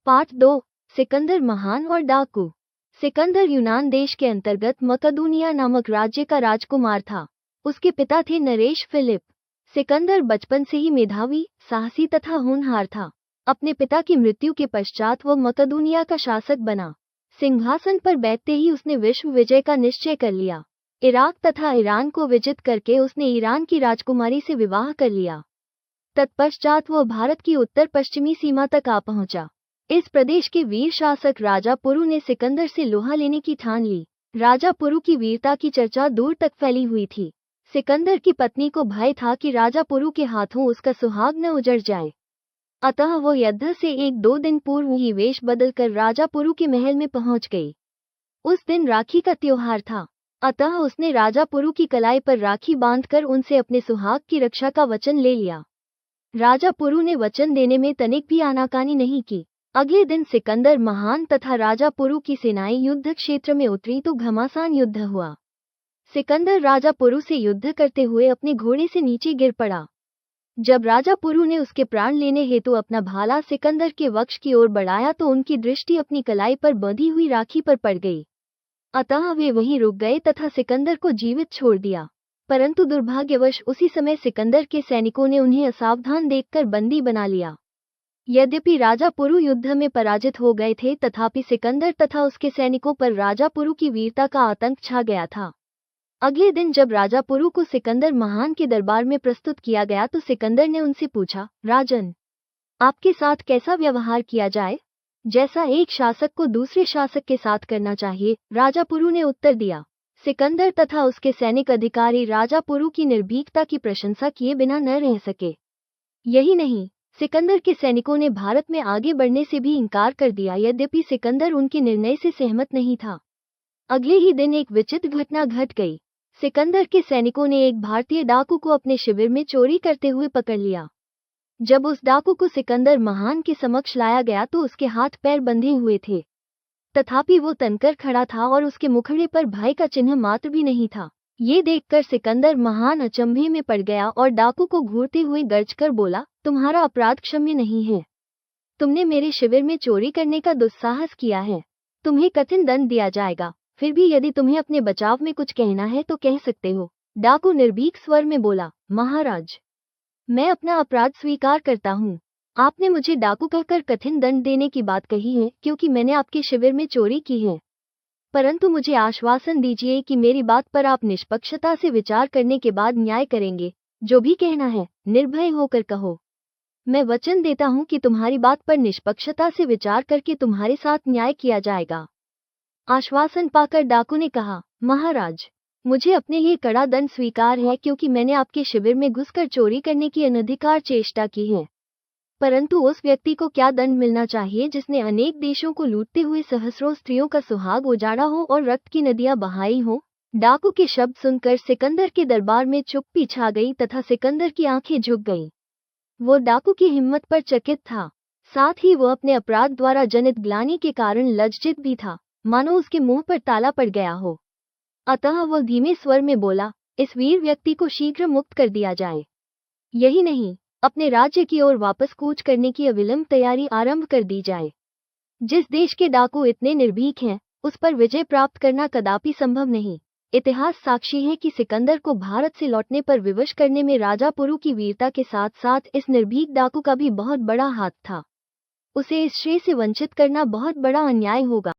Part 2। Sikandar महान और डाकू। सिकंदर यूनान देश के अंतर्गत मकदूनिया नामक राज्य का राजकुमार था। उसके पिता थे नरेश फिलिप। सिकंदर बचपन से ही मेधावी, साहसी तथा होनहार था। अपने पिता की मृत्यु के पश्चात वह मकदूनिया का शासक बना। सिंहासन पर बैठते ही उसने विश्व विजय का निश्चय कर लिया। इराक तथा ईरान को विजित करके उसने ईरान की राजकुमारी से विवाह कर लिया। तत्पश्चात वह भारत की उत्तर पश्चिमी सीमा तक आ पहुंचा। इस प्रदेश के वीर शासक राजा पुरु ने सिकंदर से लोहा लेने की ठान ली। राजा पुरु की वीरता की चर्चा दूर तक फैली हुई थी। सिकंदर की पत्नी को भय था कि राजा पुरु के हाथों उसका सुहाग न उजड़ जाए, अतः वो युद्ध से 1-2 दिन पूर्व ही वेश बदलकर राजा पुरु के महल में पहुंच गई। उस दिन राखी का त्योहार था, अतः उसने राजा पुरु की कलाई पर राखी बांधकर उनसे अपने सुहाग की रक्षा का वचन ले लिया। राजा पुरु ने वचन देने में तनिक भी आनाकानी नहीं की। अगले दिन सिकंदर महान तथा राजा पुरु की सेनाएं युद्ध क्षेत्र में उतरी तो घमासान युद्ध हुआ। सिकंदर राजा पुरु से युद्ध करते हुए अपने घोड़े से नीचे गिर पड़ा। जब राजा पुरु ने उसके प्राण लेने हेतु अपना भाला सिकंदर के वक्ष की ओर बढ़ाया तो उनकी दृष्टि अपनी कलाई पर बंधी हुई राखी पर पड़ गई, अतः वे वहीं रुक गए तथा सिकंदर को जीवित छोड़ दिया। परंतु दुर्भाग्यवश उसी समय सिकंदर के सैनिकों ने उन्हें असावधान देखकर बंदी बना लिया। यद्यपि राजा पुरु युद्ध में पराजित हो गए थे, तथापि सिकंदर तथा उसके सैनिकों पर राजा पुरु की वीरता का आतंक छा गया था। अगले दिन जब राजा पुरु को सिकंदर महान के दरबार में प्रस्तुत किया गया तो सिकंदर ने उनसे पूछा, राजन, आपके साथ कैसा व्यवहार किया जाए, जैसा एक शासक को दूसरे शासक के साथ करना चाहिए। राजा पुरु ने उत्तर दिया। सिकंदर तथा उसके सैनिक अधिकारी राजा पुरु की निर्भीकता की प्रशंसा किए बिना न रह सके। यही नहीं, सिकंदर के सैनिकों ने भारत में आगे बढ़ने से भी इनकार कर दिया। यद्यपि सिकंदर उनके निर्णय से सहमत नहीं था। अगले ही दिन एक विचित्र घटना घट गई। सिकंदर के सैनिकों ने एक भारतीय डाकू को अपने शिविर में चोरी करते हुए पकड़ लिया। जब उस डाकू को सिकंदर महान के समक्ष लाया गया तो उसके हाथ पैर बंधे हुए थे, तथापि वो तनकर खड़ा था और उसके मुखड़े पर भय का चिन्ह मात्र भी नहीं था। ये देखकर सिकंदर महान अचंभे में पड़ गया और डाकू को घूरते हुए गर्जकर बोला, तुम्हारा अपराध क्षम्य नहीं है। तुमने मेरे शिविर में चोरी करने का दुस्साहस किया है। तुम्हें कठिन दंड दिया जाएगा। फिर भी यदि तुम्हें अपने बचाव में कुछ कहना है तो कह सकते हो। डाकू निर्भीक स्वर में बोला, महाराज, मैं अपना अपराध स्वीकार करता हूँ। आपने मुझे डाकू कहकर कठिन दंड देने की बात कही है क्योंकि मैंने आपके शिविर में चोरी की है, परंतु मुझे आश्वासन दीजिए कि मेरी बात पर आप निष्पक्षता से विचार करने के बाद न्याय करेंगे। जो भी कहना है निर्भय होकर कहो। मैं वचन देता हूँ कि तुम्हारी बात पर निष्पक्षता से विचार करके तुम्हारे साथ न्याय किया जाएगा। आश्वासन पाकर डाकू ने कहा, महाराज, मुझे अपने लिए कड़ा दंड स्वीकार है क्योंकि मैंने आपके शिविर में घुसकर चोरी करने की अनधिकार चेष्टा की है। परंतु उस व्यक्ति को क्या दंड मिलना चाहिए जिसने अनेक देशों को लूटते हुए सहस्रों स्त्रियों का सुहाग उजाड़ा हो और रक्त की नदियां बहाई हो। डाकू के शब्द सुनकर सिकंदर के दरबार में चुप्पी छा गई तथा सिकंदर की आंखें झुक गईं। वो डाकू की हिम्मत पर चकित था, साथ ही वो अपने अपराध द्वारा जनित ग्लानि के कारण लज्जित भी था, मानो उसके मुंह पर ताला पड़ गया हो। अतः वह धीमे स्वर में बोला, इस वीर व्यक्ति को शीघ्र मुक्त कर दिया जाए। यही नहीं, अपने राज्य की ओर वापस कूच करने की अविलंब तैयारी आरंभ कर दी जाए। जिस देश के डाकू इतने निर्भीक हैं, उस पर विजय प्राप्त करना कदापि संभव नहीं। इतिहास साक्षी है कि सिकंदर को भारत से लौटने पर विवश करने में राजा पुरु की वीरता के साथ साथ इस निर्भीक डाकू का भी बहुत बड़ा हाथ था। उसे इस श्रेय से वंचित करना बहुत बड़ा अन्याय होगा।